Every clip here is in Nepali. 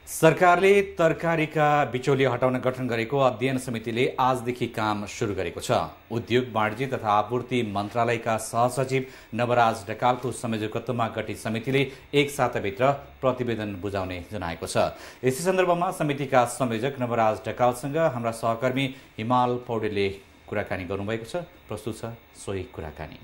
सरकारले तरकारीका बिचौलिया हटाउन गठन गरेको अध्ययन समितिले आजदेखि काम सुरु गरेको छ। उद्योग वाणिज्य तथा आपूर्ति मन्त्रालयका सहसचिव नवराज ढकालको संयोजकत्वमा गठित समितिले एक साताभित्र प्रतिवेदन बुझाउने जनाएको छ। यसै सन्दर्भमा समितिका संयोजक नवराज ढकालसँग हाम्रा सहकर्मी हिमाल पौडेलले कुराकानी गर्नुभएको छ। प्रस्तुत छ सोही कुराकानी।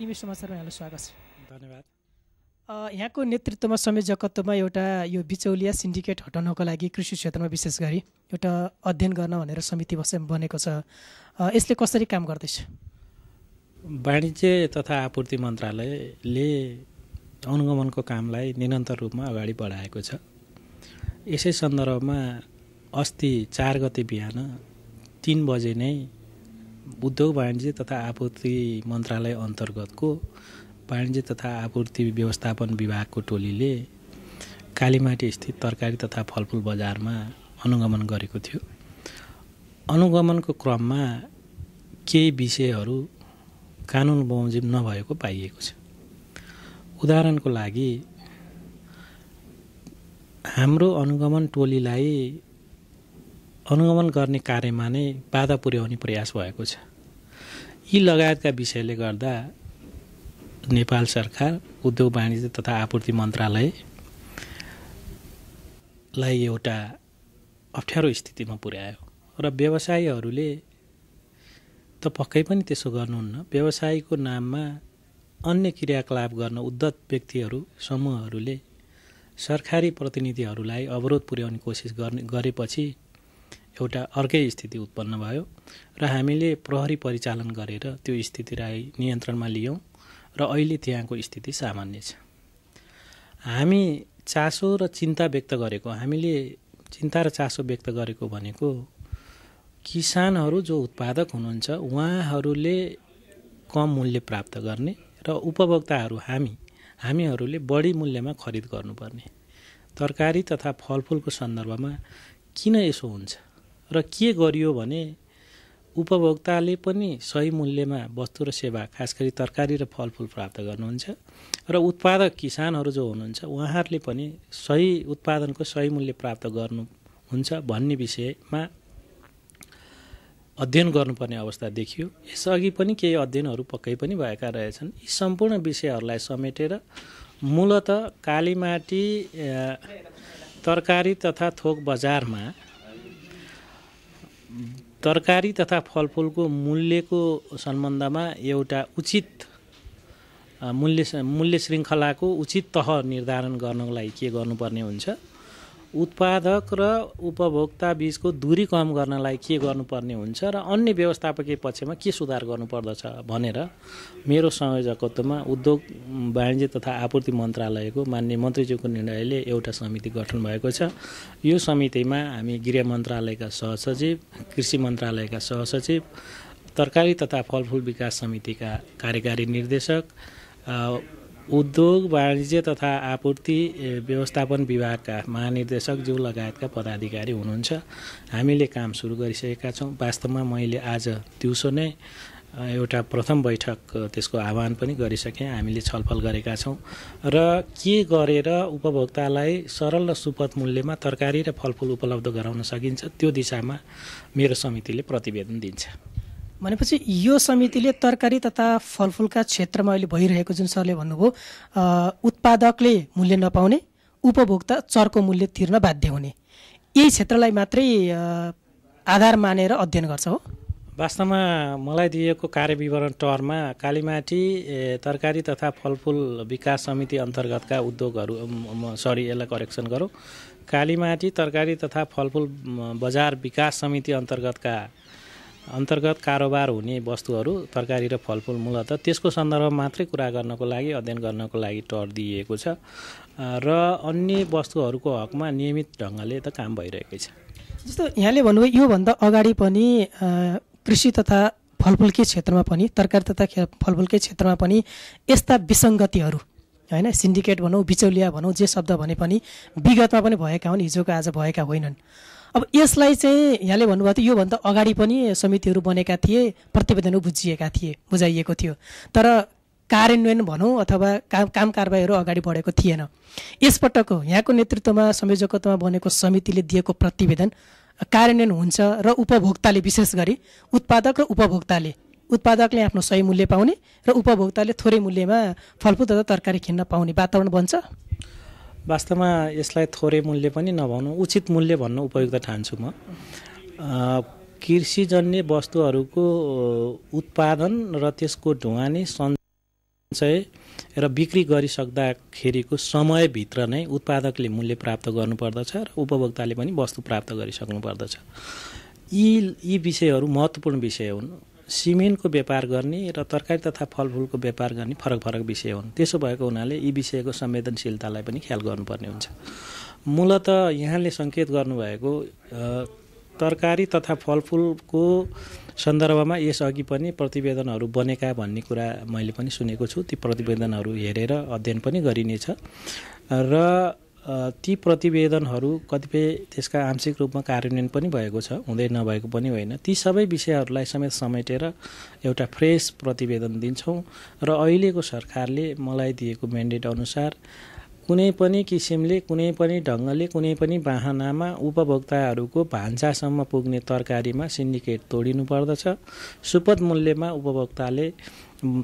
समाचारमा यहाँलाई स्वागत छ। धन्यवाद। यहाँको नेतृत्वमा संयोजकत्वमा एउटा यो बिचौलिया सिन्डिकेट हटाउनको लागि कृषि क्षेत्रमा विशेष गरी एउटा अध्ययन गर्न भनेर समिति बनेको छ। यसले कसरी काम गर्दैछ? वाणिज्य तथा आपूर्ति मन्त्रालयले अनुगमनको कामलाई निरन्तर रूपमा अगाडि बढाएको छ। यसै सन्दर्भमा अस्ति 4 गते बिहान 3 बजे नै उद्योग वाणिज्य तथा आपूर्ति मन्त्रालय अन्तर्गतको वाणिज्य तथा आपूर्ति व्यवस्थापन विभागको टोलीले कालीमाटी स्थित तरकारी तथा फलफुल बजारमा अनुगमन गरेको थियो। अनुगमनको क्रममा केही विषयहरू कानुन बमोजिम नभएको पाइएको छ। उदाहरणको लागि हाम्रो अनुगमन टोलीलाई अनुगमन गर्ने कार्यमा नै बाधा पुर्याउने प्रयास भएको छ। यी लगायतका विषयले गर्दा नेपाल सरकार उद्योग वाणिज्य तथा आपूर्ति मन्त्रालयलाई एउटा अप्ठ्यारो स्थितिमा पुर्यायो र व्यवसायीहरूले त पक्कै पनि त्यसो गर्नुहुन्न। व्यवसायीको नाममा अन्य क्रियाकलाप गर्न उद्धत व्यक्तिहरू समूहहरूले सरकारी प्रतिनिधिहरूलाई अवरोध पुर्याउने कोसिस गरेपछि एउटा अर्कै स्थिति उत्पन्न भयो र हामीले प्रहरी परिचालन गरेर त्यो स्थितिलाई नियन्त्रणमा लियौँ र अहिले त्यहाँको स्थिति सामान्य छ। हामी चासो र चिन्ता व्यक्त गरेको हामीले चिन्ता र चासो व्यक्त गरेको भनेको किसानहरू जो उत्पादक हुनुहुन्छ उहाँहरूले कम मूल्य प्राप्त गर्ने र उपभोक्ताहरू हामीहरूले बढी मूल्यमा खरिद गर्नुपर्ने। तरकारी तथा फलफुलको सन्दर्भमा किन यसो हुन्छ र के गरियो भने उपभोक्ताले पनि सही मूल्यमा वस्तु र सेवा खास गरी तरकारी र फलफुल प्राप्त गर्नुहुन्छ र उत्पादक किसानहरू जो हुनुहुन्छ उहाँहरूले पनि सही उत्पादनको सही मूल्य प्राप्त गर्नुहुन्छ भन्ने विषयमा अध्ययन गर्नुपर्ने अवस्था देखियो। यसअघि पनि केही अध्ययनहरू पक्कै पनि भएका रहेछन्। यी सम्पूर्ण विषयहरूलाई समेटेर मूलत कालीमाटी तरकारी तथा थोक बजारमा तरकारी तथा फलफुलको मूल्यको सम्बन्धमा एउटा उचित मूल्य श्रृङ्खलाको उचित तह निर्धारण गर्नको लागि के गर्नुपर्ने हुन्छ, उत्पादक र उपभोक्ता बीचको दूरी कम गर्नलाई के गर्नुपर्ने हुन्छ र अन्य व्यवस्थापकीय पक्षमा के सुधार गर्नुपर्दछ भनेर मेरो संयोजकत्वमा उद्योग वाणिज्य तथा आपूर्ति मन्त्रालयको माननीय मन्त्रीज्यूको निर्णयले एउटा समिति गठन भएको छ। यो समितिमा हामी गृह मन्त्रालयका सहसचिव, कृषि मन्त्रालयका सहसचिव, तरकारी तथा फलफुल विकास समितिका कार्यकारी निर्देशक, उद्योग वाणिज्य तथा आपूर्ति व्यवस्थापन विभागका महानिर्देशक ज्यू लगायतका पदाधिकारी हुनुहुन्छ। हामीले काम सुरु गरिसकेका छौँ। वास्तवमा मैले आज दिउँसो नै एउटा प्रथम बैठक त्यसको आह्वान पनि गरिसकेँ। हामीले छलफल गरेका छौँ र के गरेर उपभोक्तालाई सरल र सुपथ मूल्यमा तरकारी र फलफुल उपलब्ध गराउन सकिन्छ त्यो दिशामा मेरो समितिले प्रतिवेदन दिन्छ। भनेपछि यो समितिले तरकारी तथा फलफुलका क्षेत्रमा अहिले भइरहेको जुन सरले भन्नुभयो उत्पादकले मूल्य नपाउने, उपभोक्ता चर्को मूल्य तिर्न बाध्य हुने, यही क्षेत्रलाई मात्रै आधार मानेर अध्ययन गर्छ हो? वास्तवमा मलाई दिएको कार्यविवरण टरमा कालीमाटी तरकारी तथा फलफुल विकास समिति अन्तर्गतका उद्योगहरू यसलाई करेक्सन गरौँ, कालीमाटी तरकारी तथा फलफुल बजार विकास समिति अन्तर्गत कारोबार हुने वस्तुहरू तरकारी र फलफुल मूलतः त्यसको सन्दर्भमा मात्रै कुरा गर्नको लागि अध्ययन गर्नको लागि टर् दिइएको छ र अन्य वस्तुहरूको हकमा नियमित ढङ्गले त काम भइरहेकै छ। जस्तो यहाँले भन्नुभयो योभन्दा अगाडि पनि कृषि तथा फलफुलकै क्षेत्रमा पनि तरकारी तथा फलफुलकै क्षेत्रमा पनि यस्ता विसङ्गतिहरू हैन, सिन्डिकेट भनौँ, बिचौलिया भनौँ, जे शब्द भने पनि विगतमा पनि भएका हुन्, हिजोको आज भएका होइनन्। अब यसलाई चाहिँ यहाँले भन्नुभयो त योभन्दा अगाडि पनि समितिहरू बनेका थिए, प्रतिवेदनहरू बुझाइएको थियो, तर कार्यान्वयन भनौँ अथवा काम कारबाहीहरू अगाडि बढेको थिएन। यसपटकको यहाँको नेतृत्वमा संयोजकत्वमा बनेको समितिले दिएको प्रतिवेदन कार्यान्वयन हुन्छ र उपभोक्ताले विशेष गरी उत्पादक र उत्पादकले आफ्नो सही मूल्य पाउने र उपभोक्ताले थोरै मूल्यमा फलफुल तथा तरकारी किन्न पाउने वातावरण बन्छ। वास्तवमा यसलाई थोरै मूल्य पनि नभन्नु, उचित मूल्य भन्न उपयुक्त ठान्छु म। कृषिजन्य वस्तुहरूको उत्पादन र त्यसको ढुवानी सञ्चय र बिक्री गरिसक्दाखेरिको समयभित्र नै उत्पादकले मूल्य प्राप्त गर्नुपर्दछ र उपभोक्ताले पनि वस्तु प्राप्त गरिसक्नुपर्दछ। यी विषयहरू महत्त्वपूर्ण विषय हुन्। सिमेन्टको व्यापार गर्ने र तरकारी तथा फलफुलको व्यापार गर्ने फरक विषय हुन्। त्यसो भएको हुनाले यी विषयको संवेदनशीलतालाई पनि ख्याल गर्नुपर्ने हुन्छ। मूलत यहाँले सङ्केत गर्नुभएको तरकारी तथा फलफुलको सन्दर्भमा यसअघि पनि प्रतिवेदनहरू बनेका भन्ने कुरा मैले पनि सुनेको छु। ती प्रतिवेदनहरू हेरेर अध्ययन पनि गरिनेछ र ती प्रतिवेदनहरू कतिपय त्यसका आंशिक रूपमा कार्यान्वयन पनि भएको छ, हुँदै नभएको पनि होइन। ती सबै विषयहरूलाई समेत समेटेर एउटा फ्रेस प्रतिवेदन दिन्छौँ र अहिलेको सरकारले मलाई दिएको म्यान्डेट अनुसार कुनै पनि किसिमले, कुनै पनि ढङ्गले, कुनै पनि बाहनामा उपभोक्ताहरूको भान्सासम्म पुग्ने तरकारीमा सिन्डिकेट तोडिनु पर्दछ। सुपथ मूल्यमा उपभोक्ताले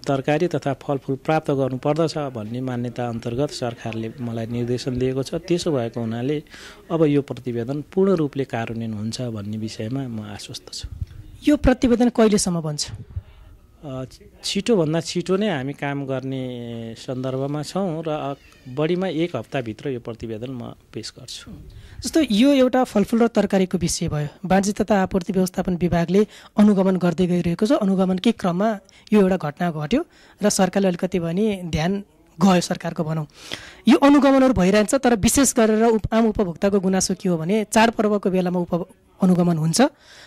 तरकारी तथा फलफुल प्राप्त गर्नुपर्दछ भन्ने मान्यता अन्तर्गत सरकारले मलाई निर्देशन दिएको छ। त्यसो भएको हुनाले अब यो प्रतिवेदन पूर्ण रूपले कार्यान्वयन हुन्छ भन्ने विषयमा म आश्वस्त छु। यो प्रतिवेदन कहिलेसम्म बन्छ? छिटोभन्दा छिटो नै हामी काम गर्ने सन्दर्भमा छौँ र बढीमा 1 हप्ताभित्र यो प्रतिवेदन म पेश गर्छु। जस्तो यो एउटा फलफुल र तरकारीको विषय भयो, वाणिज्य तथा आपूर्ति व्यवस्थापन विभागले अनुगमन गर्दै गइरहेको छ। अनुगमनकै क्रममा यो एउटा घटना घट्यो र सरकारले अलिकति भने ध्यान गयो सरकारको भनौँ। यो अनुगमनहरू भइरहन्छ, तर विशेष गरेर आम उपभोक्ताको गुनासो के हो भने चाडपर्वको बेलामा अनुगमन हुन्छ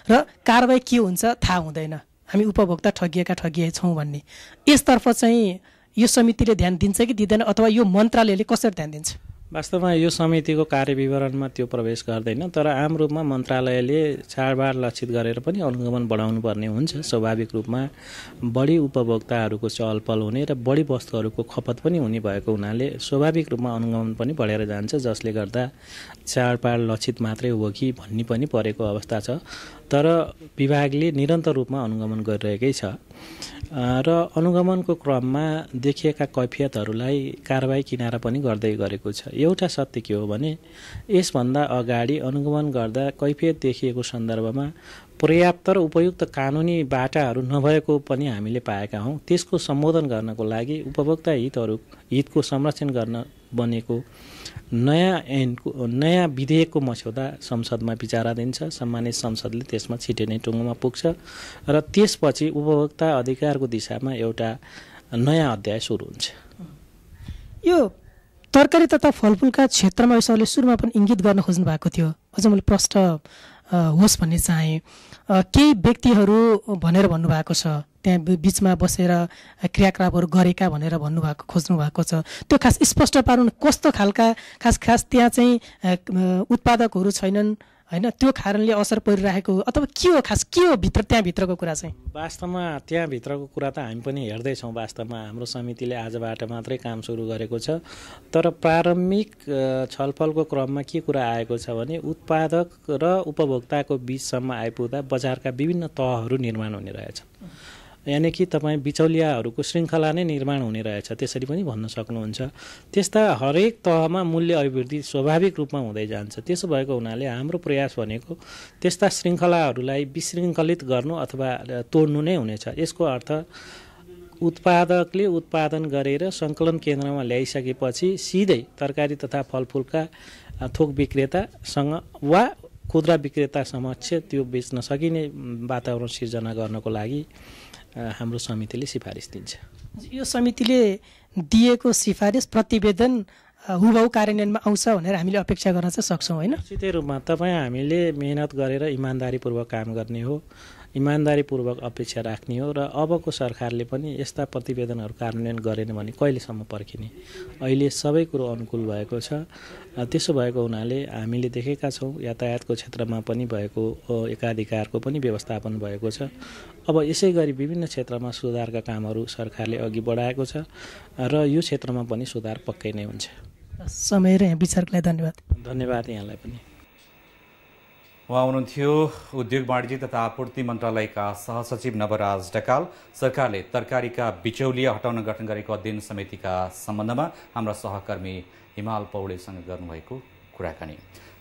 र कारबाही के हुन्छ थाहा हुँदैन। हामी उपभोक्ता ठगिए छौँ भन्ने यसतर्फ चाहिँ यो समितिले ध्यान दिन्छ कि दिँदैन, अथवा यो मन्त्रालयले कसरी ध्यान दिन्छ? वास्तवमा यो समितिको कार्यविवरणमा त्यो प्रवेश गर्दैन, तर आम रूपमा मन्त्रालयले चाडबाड लक्षित गरेर पनि अनुगमन बढाउनु पर्ने हुन्छ। स्वाभाविक रूपमा बढी उपभोक्ताहरूको चहलपहल हुने र बढी वस्तुहरूको खपत पनि हुने भएको हुनाले स्वाभाविक रूपमा अनुगमन पनि बढेर जान्छ, जसले गर्दा चाडबाड लक्षित मात्रै हो कि भन्ने पनि परेको अवस्था छ। तर विभागले निरन्तर रूपमा अनुगमन गरिरहेकै छ र अनुगमनको क्रममा देखिएका कैफियतहरूलाई कारबाही किनारा पनि गर्दै गरेको छ। एउटा सत्य के हो भने यसभन्दा अगाडि अनुगमन गर्दा कैफियत देखिएको सन्दर्भमा पर्याप्त र उपयुक्त कानुनी बाटाहरू नभएको पनि हामीले पाएका हौँ। त्यसको सम्बोधन गर्नको लागि उपभोक्ता हितको संरक्षण गर्न बनेको नयाँ विधेयकको मस्यौदा संसदमा विचाराधीन छ। सम्मानित संसदले त्यसमा छिटै नै टुङ्गोमा पुग्छ र त्यसपछि उपभोक्ता अधिकारको दिशामा एउटा नयाँ अध्याय सुरु हुन्छ। यो तरकारी तथा फलफुलका क्षेत्रमा यसले सुरुमा पनि इङ्गित गर्न खोज्नु भएको थियो, अझ मैले प्रश्न होस् भन्ने चाहेँ। केही व्यक्तिहरू भनेर भन्नुभएको छ, त्यहाँ बिचमा बसेर क्रियाकलापहरू गरेका भनेर खोज्नु भएको छ। त्यो खास स्पष्ट पार्नु, कस्तो खालका खास त्यहाँ चाहिँ उत्पादकहरू छैनन् होइन, त्यो कारणले असर परिरहेको अथवा के हो, खास के हो त्यहाँभित्रको कुरा चाहिँ? वास्तवमा त्यहाँभित्रको कुरा त हामी पनि हेर्दैछौँ। वास्तवमा हाम्रो समितिले आजबाट मात्रै काम सुरु गरेको छ, तर प्रारम्भिक छलफलको क्रममा के कुरा आएको छ भने उत्पादक र उपभोक्ताको बिचसम्म आइपुग्दा बजारका विभिन्न तहहरू निर्माण हुने रहेछ। यानि कि तपाईँ बिचौलियाहरूको श्रृङ्खला नै निर्माण हुने रहेछ, त्यसरी पनि भन्न सक्नुहुन्छ। त्यस्ता हरेक तहमा मूल्य अभिवृद्धि स्वाभाविक रूपमा हुँदै जान्छ। त्यसो भएको हुनाले हाम्रो प्रयास भनेको त्यस्ता श्रृङ्खलाहरूलाई विशृङ्खलित गर्नु अथवा तोड्नु नै हुनेछ। यसको अर्थ उत्पादकले उत्पादन गरेर सङ्कलन केन्द्रमा ल्याइसकेपछि सिधै तरकारी तथा फलफुलका थोक विक्रेतासँग वा खुद्रा विक्रेता समक्ष त्यो बेच्न सकिने वातावरण सिर्जना गर्नको लागि हाम्रो समितिले सिफारिस दिन्छ। यो समितिले दिएको सिफारिस प्रतिवेदन हुबहु कार्यान्वयनमा आउँछ भनेर हामीले अपेक्षा गर्न चाहिँ सक्छौँ होइन? निश्चितै रूपमा तपाईँ हामीले मेहनत गरेर इमान्दारीपूर्वक काम गर्ने हो। इमान्दारीपूर्वक अपेक्षा राख्ने हो र अबको सरकारले पनि यस्ता प्रतिवेदनहरू कार्यान्वयन गरेन भने कहिलेसम्म पर्खिने। अहिले सबै कुरो अनुकूल भएको छ। त्यसो भएको हुनाले हामीले देखेका छौँ यातायातको क्षेत्रमा पनि भएको एकाधिकारको पनि व्यवस्थापन भएको छ। अब यसै गरी विभिन्न क्षेत्रमा सुधारका कामहरू सरकारले अघि बढाएको छ र यो क्षेत्रमा पनि सुधार पक्कै नै हुन्छ। समय र यहाँ विचारको लागि धन्यवाद। धन्यवाद यहाँलाई पनि। उहाँ हुनुहुन्थ्यो उद्योग वाणिज्य तथा आपूर्ति मन्त्रालयका सहसचिव नवराज ढकाल। सरकारले तरकारीका बिचौलिया हटाउन गठन गरेको अध्ययन समितिका सम्बन्धमा हाम्रा सहकर्मी हिमाल पौडेलसँग गर्नुभएको कुराकानी।